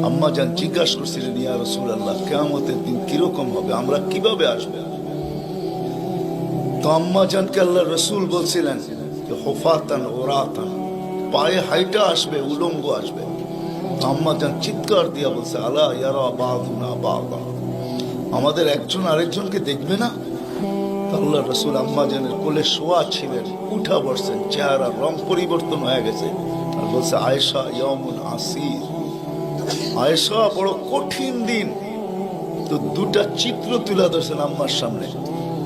আম্মা জান জিজ্ঞাসা করছিলেন, ইয়া রাসূলুল্লাহ, কিয়ামতের দিন কিরকম হবে, আমরা কিভাবে আসবে? তো আম্মা জানকে আল্লাহ রাসূল বলছিলেন যে হুফাতান ওরাতান, পায়ে হাইটা আসবে, উলঙ্গ আসবে। তো আম্মা জান চিৎকার দিয়া বলছে, আলা ইয়ারা বাযুনা বাযা, আমাদের একজন আরেকজনকে দেখবে না? আল্লাহ রাসূল আম্মা জানের কোলে শোয়া ছিলেন, উঠা বসছেন, চেহারার রং পরিবর্তন হয়ে গেছে, আর বলছে, আয়েশা ইয়াউমুন আসির, আয়েশা বড় কঠিন দিন। তো দুটা চিত্র তুলে ধরছেন আম্মার সামনে,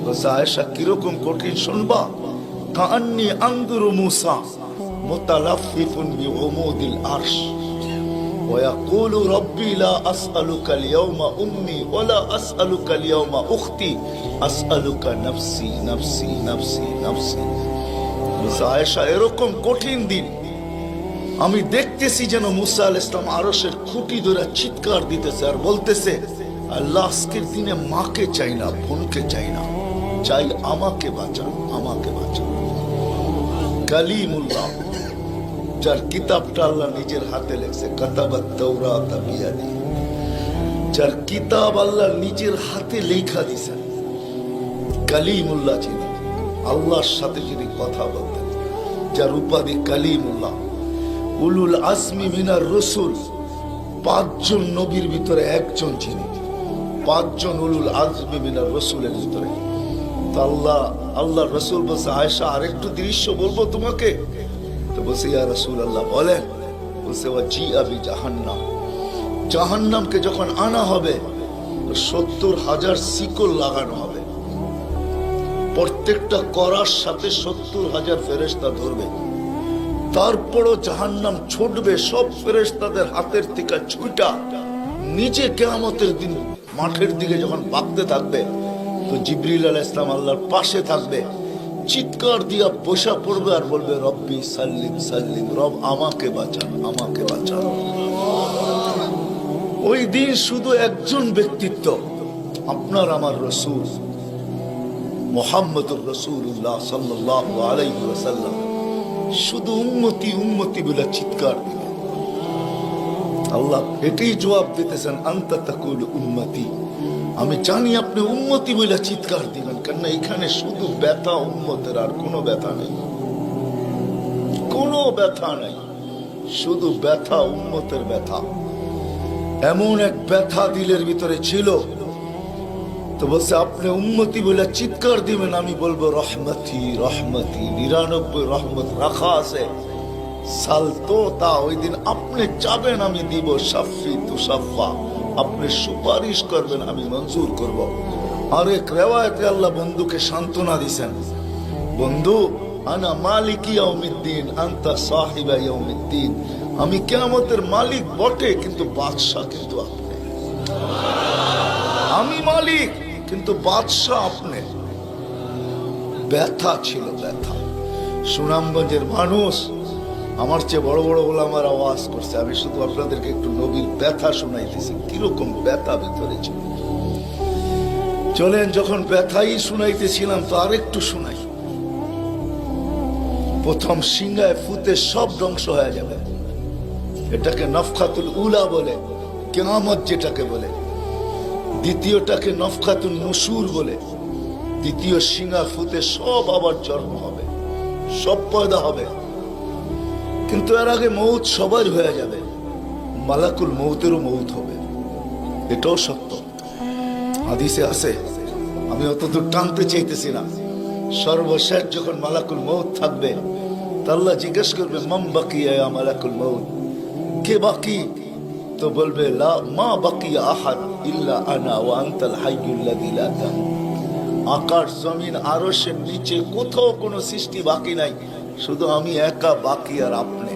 বলছে, আয়েশা কিরকম কঠিন শুনবা? কাআন্নী আনজুরু মূসা মুতালাফফিফুন বিউমুদিল আরশ ওয়া ইয়াকুলু রাব্বি লা আসআলুকা আল-ইয়াওমা উম্মি ওয়া লা আসআলুকা আল-ইয়াওমা উখতি আসআলুকা নাফসি নাফসি নাফসি নাফসি। বলছে, আয়েশা এরকম কঠিন দিন আমি দেখতেছি যেন মুসা আলাইহিস সালাম আরশের খুঁটি ধরে চিৎকার দিতেছে আর বলতেছে, আল্লাহ আজকের দিনে মাকে চাই না, বোনকে চাই না, চাই আমাকে বাঁচান, আমাকে বাঁচান। কালিমুল্লাহ, যার কিতাবটা আল্লাহ নিজের হাতে লেখছে, কাতাবাত তাওরাত বিয়াদি, যার কিতাব আল্লাহ নিজের হাতে লেখা দিয়েছেন, কালিমুল্লাহ যিনি, আল্লাহর সাথে যিনি কথা বলতেন, যার উপাধি কালিমুল্লাহ। উলুল আজমি মিনার রসুল, 5 জন নবীর ভিতরে একজন যিনি, 5 জন উলুল আজমি মিনার রসুলের ভিতরে। তো আল্লাহ রসুল বলছে, আয়েশা আরেকটু দৃশ্য বলবো তোমাকে? তো বলছে, ইয়া রাসূলুল্লাহ বলেন। বলছে, ওয়া জিআ বিজাহান্নাম, জাহান্নামকে যখন আনা হবে 70,000 শিকল লাগানো হবে, প্রত্যেকটা করার সাথে 70,000 ফেরেশতা ধরবে। তারপরও জাহান্নাম ছুটবে, সব ফেরেশতাদের হাতের থেকে ছুটা নিচে কিয়ামতের দিন মাঠের দিকে যখন ভাগতে থাকবে, তো জিবরিল আলাইহিস সালাম আল্লাহর পাশে থাকবে, চিৎকার দিয়া বসা পড়বে আর বলবে, রব্বি সাল্লিম সাল্লিম, রব আমাকে বাঁচান, আমাকে বাঁচান। ওই দিন শুধু একজন ব্যক্তিত্ব, আপনার আমার রাসূল মুহাম্মদুর রাসূলুল্লাহ সাল্লাল্লাহু আলাইহি ওয়াসাল্লাম শুধু উম্মতি উম্মতি বলে চিৎকার দিবে। আল্লাহ এটাই জবাব দিতেছেন, আনতা তাকুলু উম্মতি, আমি জানি আপনি উম্মতি বলে চিৎকার দিবেন, কেন এখানে শুধু ব্যথা উম্মতের, আর কোনো ব্যথা নেই, কোনো ব্যথা নেই, শুধু ব্যথা উম্মতের ব্যথা। এমন এক ব্যথা দিলের ভিতরে ছিল, তো বলছে আপনি উম্মতি বলে চিৎকার দিবেন, আমি বলবো রহমতি রহমতি, 99 রহমত রাখা আছে, সালতো তা, ওই দিন আপনি চাবেন আমি দিব, শাফি তুসাফা, আপনি সুপারিশ করবেন আমি মঞ্জুর করব। আর এক রিওয়ায়াতে আল্লাহ বন্ধুকে সান্ত্বনা দিয়েছেন, বন্ধু আনা মালিকি ইয়াউমিদ্দিন আনতা সাহিবা ইয়াউমিদ্দিন, আমি কিয়ামতের মালিক বটে কিন্তু বাদশা কিন্তু আপনি, আমি মালিক কিন্তু বাদশা আপনি। ব্যথা ছিল, ব্যথা। সুনামগঞ্জের মানুষ আমার চেয়ে বড় বড় ওলামার আওয়াজ করছে, আমি শুধু আপনাদেরকে একটু নবীর ব্যথা শুনাইতেছি, কিরকম ব্যথা ভিতরে ছিল। চলেন, যখন ব্যথাই শুনাইতেছিলাম তো আরেকটু শুনাই। প্রথম সিংহায় ফুতে সব ধ্বংস হয়ে যাবে, এটাকে নফখাতুল উলা বলে, কিয়ামত যেটাকে বলে। দ্বিতীয়টাকে নফখাতুন নুশুর বলে, দ্বিতীয় সিংহা ফুতে সব আবার জন্ম হবে, সব পয়দা হবে। কিন্তু এর আগে মৌত সবার হয়ে যাবে, মালাকুল মৌতেরও মৌত হবে, এটাও সত্য, হাদিসে আছে। আমি অতদূর টানতে চাইতেছি না। সর্বশেষ যখন মালাকুল মৌত থাকবে, তা আল্লাহ জিজ্ঞেস করবে, মাম বাকিয়া ইয়া মালাকুল মৌত, কে বাকি? তো বলবে, লা মা বাকিয়া আহাদ ইল্লা আনা ওয়া আনতাল হাইয়ুল লাযী লা তামুত। আকাশ জমিন আরশের নিচে কোথাও কোনো সৃষ্টি বাকি নাই, শুধু আমি একা বাকি আর আপনি।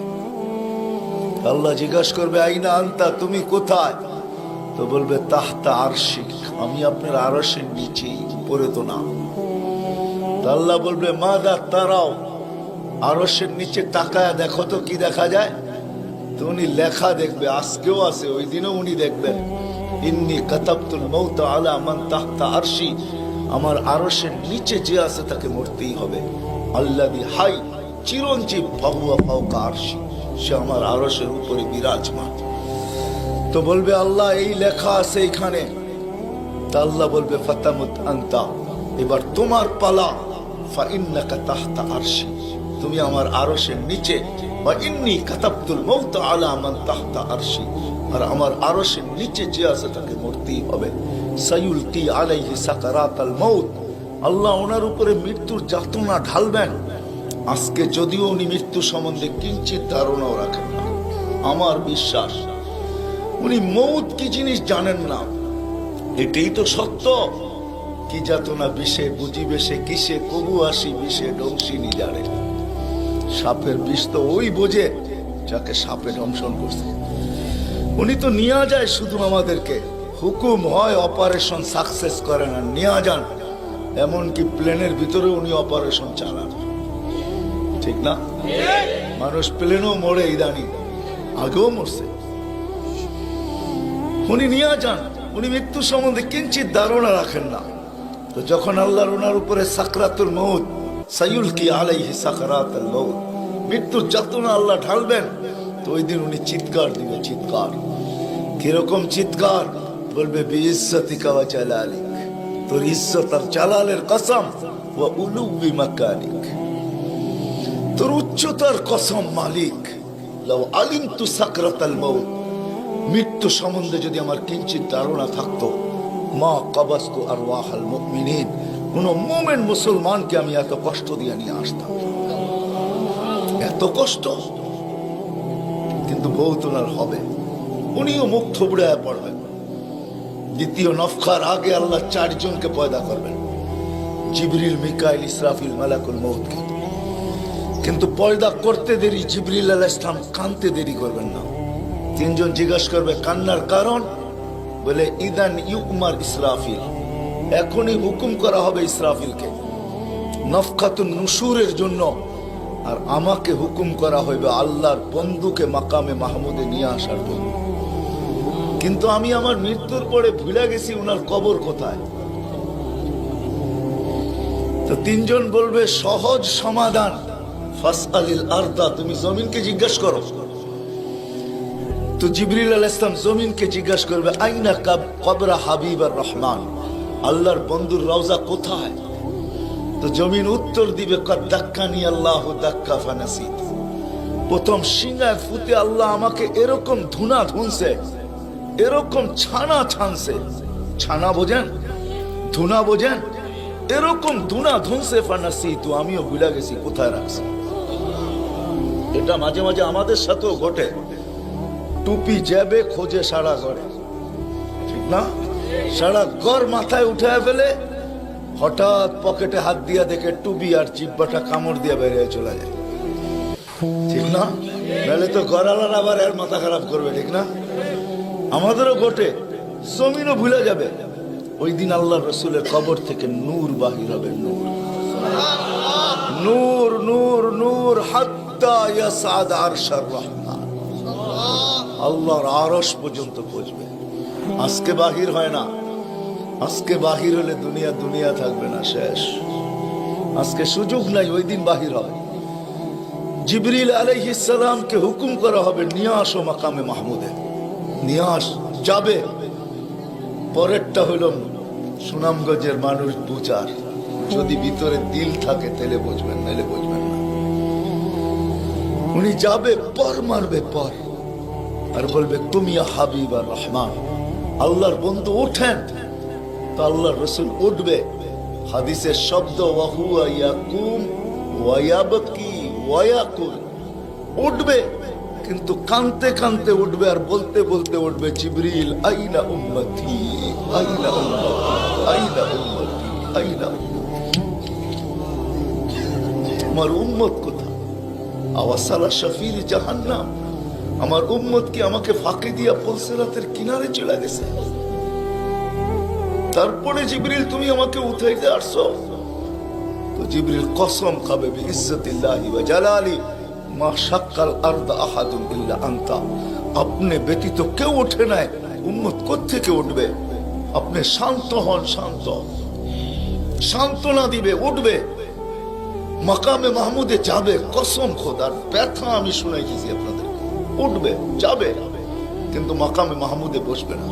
আল্লাহ জিজ্ঞাসা করবে, আইনা আনতা, তুমি কোথায়? তো বলবে, তাহতা আরশিক, আমি আপনার আরশের নিচে, পড়ে তো না। আল্লাহ বলবে, মাদা তারাও, আরশের নিচে তাকায় দেখো তো কি দেখা যায়? তো উনি লেখা দেখবে, আজকেও আছে, ওই দিনও উনি দেখবেন, ইন্নী কাতাবতুল মাউত আলা মান তাহতা আরশি, আমার আরশের নিচে যে আছে তাকে মরতেই হবে। আল্লাযী হাই, চিরঞ্জীব, ফাহুয়া ফাওকা আরশি, সে আমার আরশের উপরে বিরাজমান। তো বলবে আল্লাহ এই লেখা আছে এখানে, তা আল্লাহ বলবে ফাতামুত আনতা, এবার তোমার পালা। ফাইন্নাকা তাহতা আরশি, তুমি আমার আরশের নিচে। ওয়া ইন্নী কাতাবতুল মাউত আলা মান তাহতা আরশি, আর আমার আরশের নিচে যে আছে তাকে মরতেই হবে। সায়ুলকি আলাইহি সাকারাতাল মাউত, আল্লাহ ওনার উপরে মৃত্যুর যাতনা ঢালবেন। আজকে যদিও উনি মৃত্যু সম্বন্ধে কিঞ্চিত ধারণাও রাখেন না, আমার বিশ্বাস উনি মৌত কি জিনিস জানেন না, এটাই তো সত্য। কি যাতনা বিষে বুঝিবে সে কিসে, কবু আসি বিষে ডংসিনী জানে। সাপের বিষ তো ওই বোঝে যাকে সাপে দংশন করছে। উনি তো নিয়ে যায় শুধু আমাদেরকে, হুকুম হয় অপারেশন সাকসেস করে না, নিয়ে যান। এমনকি প্লেনের ভিতরে উনি অপারেশন চালান, ঠিক না? মানুষ প্লেনও মরে ইদানি, আগেও মরছে। উনি নিয়ে যান, উনি মৃত্যু সম্বন্ধে কিঞ্চিত ধারণা রাখেন না। তো যখন আল্লাহর ওনার উপরে সাকরাতুল মউত, সায়ুলকি আলাইহি সাকরাতুল মউত, মৃত্যুর যাতনা আল্লাহ ঢালবেন, তো ওই দিন উনি চিৎকার দিবে, চিৎকার। কিরকম চিৎকার? বলবে বিইজ্জতিকা ওয়া জালালিক, তোর ইজ্জত আর জালালের কসম, ওয়া উলুবি মাকানিক, তোর উচ্চতার কসম মালিক। লাউ আলিমতু সাকরাতাল মউত, মৃত্যু সম্বন্ধে যদি আমার কিঞ্চিত ধারণা থাকতো, মা কাবাস্তু আরওয়াহাল মুমিনিন, কোন মুমিন মুসলমানকে আমি এত কষ্ট দিয়ে নিয়ে আসতাম, এত কষ্ট। কিন্তু বহুত ওনার হবে, উনিও মুখ থুবড়ায় পড়বেন। দ্বিতীয় নফখার আগে আল্লাহ 4 জনকে পয়দা করবেন, জিবরিল, মিকাইল, ইসরাফিল, মালাকুল মউতকে। কিন্তু পয়দা করতে দেরি, জিবরিল আলাইহিস সালাম কানতে দেরি করবেন না। 3 জন জিজ্ঞাসা করবে কান্নার কারণ, বলে ইদান ইউমার ইসরাফিল, এখনই হুকুম করা হবে ইসরাফিলকে নফখাতুন নুশুরের জন্য, আর আমাকে হুকুম করা হইবে আল্লাহর বন্ধুকে মাকামে মাহমুদে নিয়ে আসার জন্য। কিন্তু আমি আমার মৃত্যুর পরে ভুলে গেছি উনার কবর কোথায়। তো 3 জন বলবে সহজ সমাধান, ফাসআলিল আরদা, তুমি জমিনকে জিজ্ঞাসা করো। তো জিবরিল আলাইহিস সালাম জমিনকে জিজ্ঞাসা করবে আইনা কবরা হাবিবার রহমান, আল্লাহর বন্ধুর রওজা কোথায়? তো জমিন উত্তর দিবে কদ দাক্কানি আল্লাহু দাক্কা ফানাসিত, প্রথম সিংহায় ফুতে আল্লাহ আমাকে এরকম ধুনা ধুনছে, এরকম ছানা ছানছে। ছানা বোঝেন? ধুনা বোঝেন? এরকম ধুনা ধুনছে, ফানাসিত, আমিও ভুলে গেছি কোথায় রাখছি। এটা মাঝে মাঝে আমাদের সাথেও ঘটে। টুপি যাবে খোঁজে সারা ঘরে, ঠিক না? সারা ঘর মাথায় উঠায় ফেলে, হঠাৎ পকেটে হাত দিয়া দেখে টুপি আর জিব্বাটা কামড় দিয়ে বেরিয়ে চলে যায়, ঠিক না? নাহলে তো ঘরালার আবার এর মাথা খারাপ করবে, ঠিক না? আমাদেরও ঘটে, জমিনও ভুলে যাবে। ওই দিন আল্লাহ রসুলের কবর থেকে নূর বাহির হবে, নূর নূর নূর নূর, হাত্তা ইয়াসাদ আরশার রহমান, আল্লাহর আরশ পর্যন্ত পৌঁছবে। আজকে বাহির হয় না, আজকে বাহির হলে দুনিয়া দুনিয়া থাকবে না, শেষ। আজকে সুযোগ নাই, ওই দিন বাহির হয়। জিবরিল আলাইহিস সালামকে হুকুম করা হবে নিয়ে আসো মাকামে মাহমুদে, নিয়ে আস, যাবে। পরেরটা হইল সুনামগঞ্জের মানুষ বুঝার, যদি ভিতরে দিল থাকে তাহলে বুঝবেন, নাহলে বুঝবেন না। উনি যাবে, পর মারবে পর, আর বলবে তুমি হাবিব আর রহমান, আল্লাহর বন্ধু ওঠেন। তো আল্লাহর রসুল উঠবে, হাদিসের শব্দ ওয়াহুয়া ইয়াকুম ওয়া ইয়াবকি ওয়া ইয়াকুল, উঠবে কিন্তু কানতে কানতে উঠবে, আর বলতে বলতে উঠবে জিবরিল আইনা উম্মতি আইনা উম্মতি আইনা উম্মতি আইনা উম্মতি, আমার উম্মত কোথায়? আওয়াসালা শাফির জাহান্নাম, আমার উম্মত কি আমাকে ফাঁকি দিয়া পুলসিরাতের কিনারে চলে গেছে? তারপরে জিবরিল তুমি আমাকে উঠাইতে আসছো। তো জিবরিল কসম খাবে বিইজ্জতিল্লাহি ওয়া জালালি, মা শাক্কাল আরদা আহাদুন ইল্লা আনতা, আপনি ব্যতীত কেউ ওঠে নাই, উম্মত কোত্থেকে উঠবে? আপনি শান্ত হন, শান্ত, সান্ত্বনা দিবে, উঠবে, মাকামে মাহমুদে যাবে। কসম খোদার, ব্যথা আমি শুনাইতেছি আপনাদের, উঠবে, যাবে। কিন্তু মাকামে মাহমুদে বসবে না,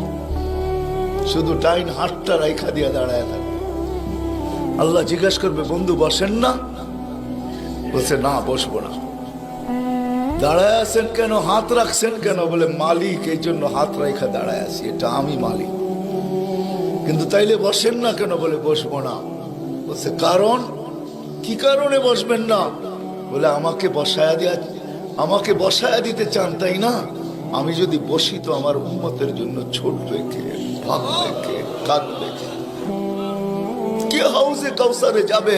শুধু ডাইন হাতটা রাইখা দিয়ে দাঁড়ায় থাকবে। আল্লাহ জিজ্ঞেস করবে, বন্ধু বসেন না? বলছে, না বসবো না। দাঁড়ায় আছেন কেন, হাত রাখছেন কেন? বলে, মালিক এই জন্য হাত রাইখা দাঁড়ায় আছি, এটা আমি মালিক। কিন্তু তাইলে বসেন না কেন? বলে, বসবো না। বলছে, কারণ কি কারণে বসবেন না? বলে, আমাকে বসায়া দিতে চান তাই না? আমি যদি বসি তো আমার উম্মতের জন্য ছোটবে কে, ভাববে কে, কাঁদবে কে? হাউজে কাউসারে যাবে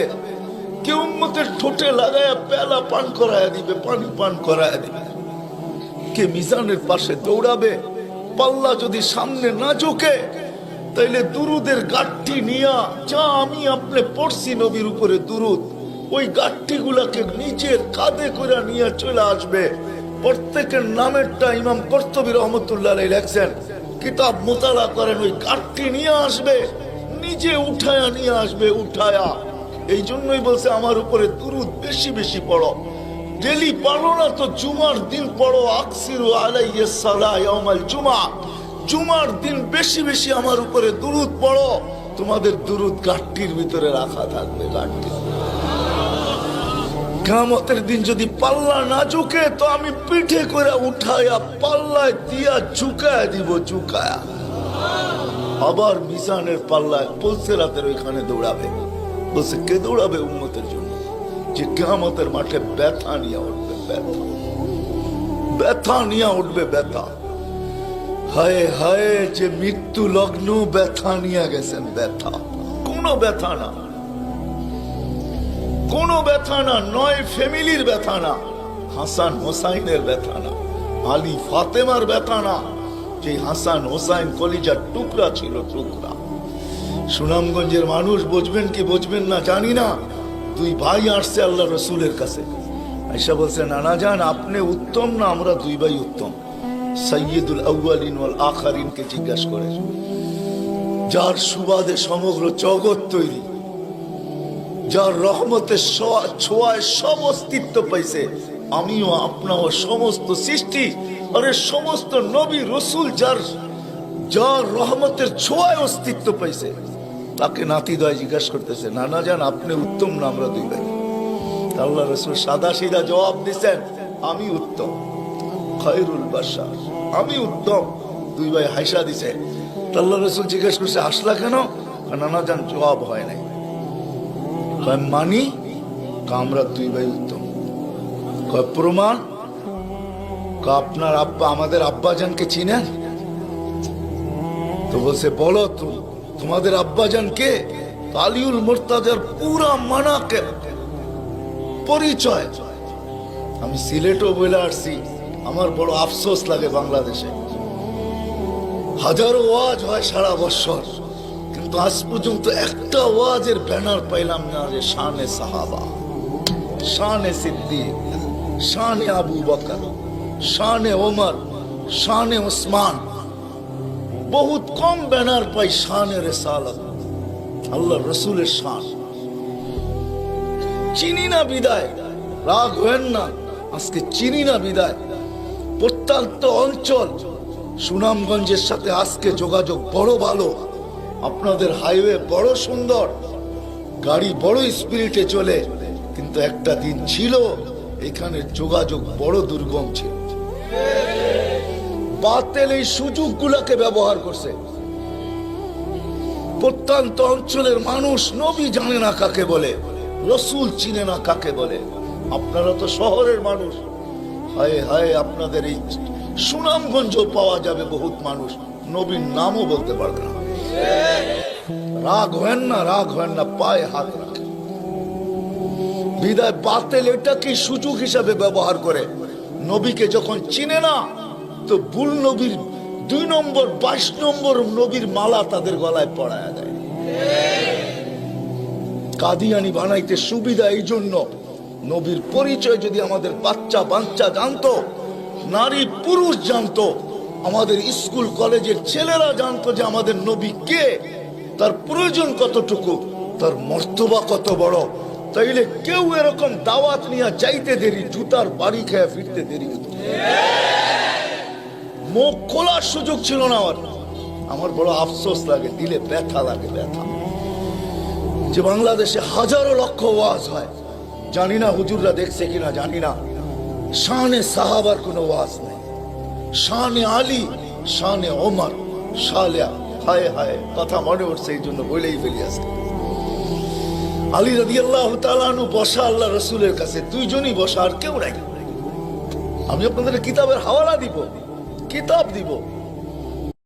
কে? উম্মতের ঠোঁটে লাগায়া পেলা পান করায়া দিবে, পানি পান করায়া দিবে কে? মিজানের পাশে দৌড়াবে? পাল্লা যদি সামনে না ঝোঁকে তাইলে দুরুদের গাঠি নিয়া, যা আমি আপনি পড়ছি নবীর উপরে দুরুদ, ওই গাঠি গুলাকে নিজের কাঁধে করে নিয়ে চলে আসবে। প্রত্যেকের নামেরটা ইমাম কর্তুবী রহমতুল্লাহ আলাইহি লেখছেন, কিতাব মোতালা করেন, ওই গাঠি নিয়ে আসবে, নিজে উঠায়া নিয়ে আসবে, উঠায়া। এই জন্যই বলছে আমার উপরে দুরুদ বেশি বেশি পড়ো। ডেলি পড়ো না তো জুমার দিন পড়ো, আকসিরু আলাইহিস সালাহ ইয়াউমাল জুমা, জুমার দিন বেশি বেশি আমার উপরে দুরুদ পড়ো। তোমাদের দুরুদ গাঠটির ভিতরে রাখা থাকবে। গাঠটি কিয়ামতের দিন যদি পাল্লা না ঝুঁকে তো আমি পিঠে করে উঠায়া পাল্লায় দিয়া ঝুঁকায়া দিব, ঝুঁকায়া। আবার মিজানের পাল্লায় পুলসিরাতের ওইখানে দৌড়াবে। বলছে, কে দৌড়াবে? উম্মতের জন্য, যে কিয়ামতের মাঠে ব্যথা নিয়ে উঠবে, ব্যথা, ব্যথা নিয়ে উঠবে, ব্যথা। হায় হায়, যে মৃত্যু লগ্ন ব্যথা নিয়ে গেছেন, ব্যথা। কোনো ব্যথা না, কোনো ব্যথা না, নয় ফ্যামিলির ব্যথা না, হাসান হোসাইনের ব্যথা না, আলী ফাতেমার ব্যথা না, যে হাসান হোসাইন কলিজার টুকরা ছিল, টুকরা। সুনামগঞ্জের মানুষ বুঝবেন কি বুঝবেন না জানি না, দুই ভাই আসছে আল্লাহ রসুলের কাছে, আয়েশা বলছে, নানা জান আপনি উত্তম না আমরা দুই ভাই উত্তম? সাইয়্যিদুল আউয়ালিন ওয়াল আখিরিনকে জিজ্ঞাসা করে, যার সুবাদে সমগ্র জগৎ তৈরি, যার রহমতের ছোঁয়ায় সব অস্তিত্ব পাইছে, আমিও আপনাও সমস্ত সৃষ্টি, আরে সমস্ত নবী রসুল যার রহমতের ছোঁয়ায় অস্তিত্ব পাইছে, তাকে নাতিদয় জিজ্ঞাসা করতেছে, নানা জান আপনি উত্তম না আমরা দুই ভাই? আল্লাহ রসুল সাদা সিধা জবাব দিচ্ছেন, আমি উত্তম, খায়রুল বাশার, আমি উত্তম। দুই ভাই হাসা দিছে। আল্লাহ রসুল জিজ্ঞেস করছে, আসলা কেন? নানা জান জবাব হয় নাই। মানি আমরা দুই ভাই উত্তম। প্রমাণ? আপনার আব্বা আমাদের আব্বাজানকে চিনেন? তো বলছে, বলো তোমাদের আব্বাজান কে? আলিউল মুর্তাজার পুরা মানাকে পরিচয়। আমি সিলেটও বলে আসছি, আমার বড় আফসোস লাগে, বাংলাদেশে হাজারো ওয়াজ হয় সারা বছর, কিন্তু আজ পর্যন্ত একটা ওয়াজের ব্যানার পাইলাম না যে শানে সাহাবা, শানে সিদ্দিক, শানে আবু বকর, শানে ওমর, শানে ওসমান। বহুত কম ব্যানার পাই শানে রিসালাত, আল্লাহ রসুলের শান। চিনি না বিদায়, রাগ হবেন না, আজকে চিনি না বিদায়। প্রত্যন্ত অঞ্চল সুনামগঞ্জের সাথে আজকে যোগাযোগ বড় ভালো, আপনাদের হাইওয়ে বড় সুন্দর, গাড়ি বড় স্পিরিটে চলে, কিন্তু একটা দিন ছিল এখানে যোগাযোগ বড় দুর্গম ছিল। বাতিল এই সুযোগগুলোকে ব্যবহার করছে। প্রত্যন্ত অঞ্চলের মানুষ নবী জানে না কাকে বলে, রসুল চিনে না কাকে বলে। আপনারা তো শহরের মানুষ, হায় হায় আপনাদের এই সুনামগঞ্জ পাওয়া যাবে বহুত মানুষ নবীর নামও বলতে পারবে না। রাগ হয় না, রাগ হয় না, পায়ে হাত রাখে। বিদায় বাতিল এটাকে সুযোগ হিসাবে ব্যবহার করে। নবীকে যখন চিনে না তো ভুল নবীর 2 নম্বর 22 নম্বর নবীর মালা তাদের গলায় পড়ায়া দেয়। কাদিয়ানি বানাইতে সুবিধা এই জন্য, নবীর পরিচয় যদি আমাদের বাচ্চা জানতো, নারী পুরুষ জানতো, আমাদের স্কুল কলেজের ছেলেরা জানতো যে আমাদের নবী কে, তার প্রয়োজন কতটুকু, তার মর্তবা কত বড়, তাইলে কেউ এরকম দাওয়াত নিয়ে যাইতে দেরি, জুতার বাড়ি খেয়ে ফিরতে দেরি হতো। মুখ খোলার সুযোগ ছিল না আমার। আমার বড় আফসোস লাগে, দিলে ব্যথা লাগে, ব্যথা যে বাংলাদেশে হাজারো লক্ষ ওয়াজ হয়, জানি না হুজুররা দেখছে কিনা জানি না, শানে সাহাবার কোনো ওয়াজ নেই, শানে আলী, শানে ওমর, শালিয়া। হায় হায়, কথা মনে উঠছে, এই জন্য বলেই ফেলি আজকে। আলী রাদিয়াল্লাহু তাআলা আনহু বসা আল্লাহ রসুলের কাছে, দুইজনই বসা, আর কেউ নাই। আমি আপনাদের কিতাবের হাওয়ালা দিব, কিতাব দিব।